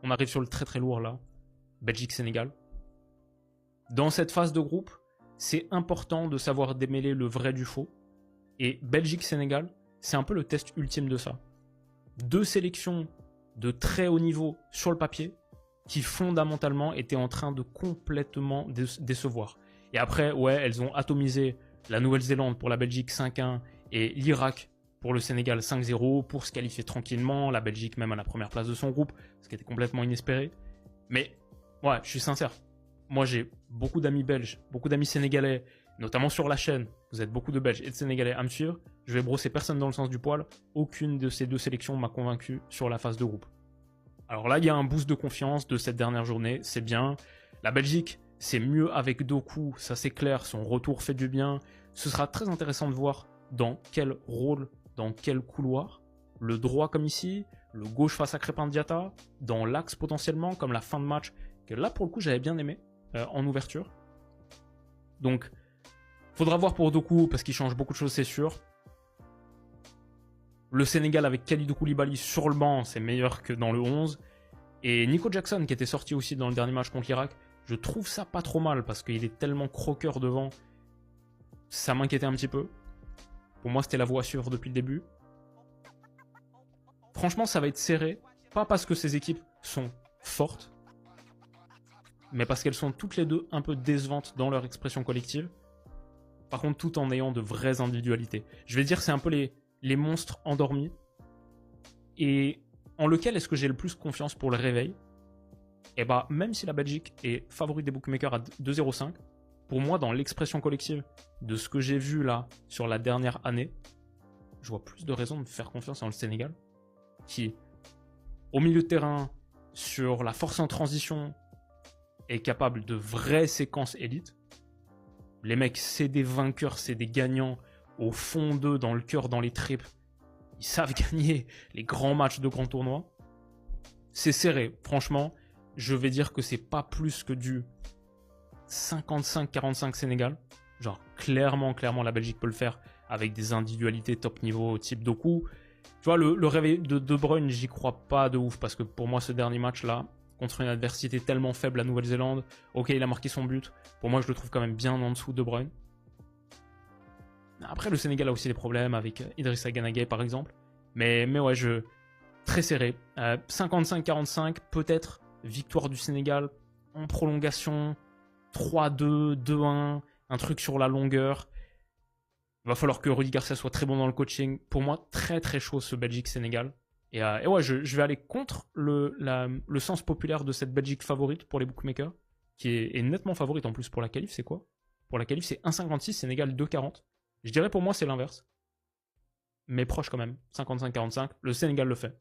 on arrive sur le très très lourd là. Belgique-Sénégal. Dans cette phase de groupe, c'est important de savoir démêler le vrai du faux. Et Belgique-Sénégal, c'est un peu le test ultime de ça. Deux sélections de très haut niveau sur le papier qui fondamentalement étaient en train de complètement décevoir. Et après, ouais, elles ont atomisé la Nouvelle-Zélande pour la Belgique 5-1 et l'Irak pour le Sénégal 5-0 pour se qualifier tranquillement, la Belgique même à la première place de son groupe, ce qui était complètement inespéré. Mais ouais, je suis sincère. Moi, j'ai beaucoup d'amis belges, beaucoup d'amis sénégalais, notamment sur la chaîne. Vous êtes beaucoup de Belges et de Sénégalais à me suivre. Je vais brosser personne dans le sens du poil. Aucune de ces deux sélections m'a convaincu sur la phase de groupe. Alors là, il y a un boost de confiance de cette dernière journée, c'est bien. La Belgique, c'est mieux avec Doku, ça c'est clair, son retour fait du bien. Ce sera très intéressant de voir dans quel rôle, dans quel couloir, le droit comme ici, le gauche face à Crépin Diatta, dans l'axe potentiellement, comme la fin de match, que là pour le coup j'avais bien aimé en ouverture. Donc, faudra voir pour Doku, parce qu'il change beaucoup de choses, c'est sûr. Le Sénégal avec Kalidou Koulibaly sur le banc, c'est meilleur que dans le 11. Et Nico Jackson, qui était sorti aussi dans le dernier match contre l'Irak, je trouve ça pas trop mal, parce qu'il est tellement croqueur devant. Ça m'inquiétait un petit peu. Pour moi, c'était la voie à suivre depuis le début. Franchement, ça va être serré. Pas parce que ces équipes sont fortes, mais parce qu'elles sont toutes les deux un peu décevantes dans leur expression collective. Par contre, tout en ayant de vraies individualités. Je vais dire, c'est un peu les monstres endormis. Et en lequel est-ce que j'ai le plus confiance pour le réveil? Et bah, même si la Belgique est favorite des bookmakers à 2,05, pour moi, dans l'expression collective de ce que j'ai vu là sur la dernière année, je vois plus de raisons de faire confiance en le Sénégal, qui, au milieu de terrain, sur la force en transition, est capable de vraies séquences élites. Les mecs, c'est des vainqueurs, c'est des gagnants au fond d'eux, dans le cœur, dans les tripes. Ils savent gagner les grands matchs de grands tournois. C'est serré, franchement. Je vais dire que c'est pas plus que du 55-45 Sénégal. Genre, clairement, la Belgique peut le faire avec des individualités top niveau type Doku. Tu vois, le réveil de De Bruyne, j'y crois pas de ouf, parce que pour moi, ce dernier match-là, contre une adversité tellement faible, la Nouvelle-Zélande, ok, il a marqué son but. Pour moi, je le trouve quand même bien en dessous de De Bruyne. Après, le Sénégal a aussi des problèmes avec Idrissa Gana Gueye, par exemple. Mais ouais, très serré. 55-45, peut-être victoire du Sénégal en prolongation, 3-2, 2-1, un truc sur la longueur. Il va falloir que Rudy Garcia soit très bon dans le coaching. Pour moi, très très chaud ce Belgique-Sénégal. Et ouais, je vais aller contre le sens populaire de cette Belgique favorite pour les bookmakers, qui est nettement favorite en plus pour la qualif. C'est quoi? Pour la qualif, c'est 1,56, Sénégal 2,40. Je dirais pour moi, c'est l'inverse. Mais proche quand même. 55-45, le Sénégal le fait.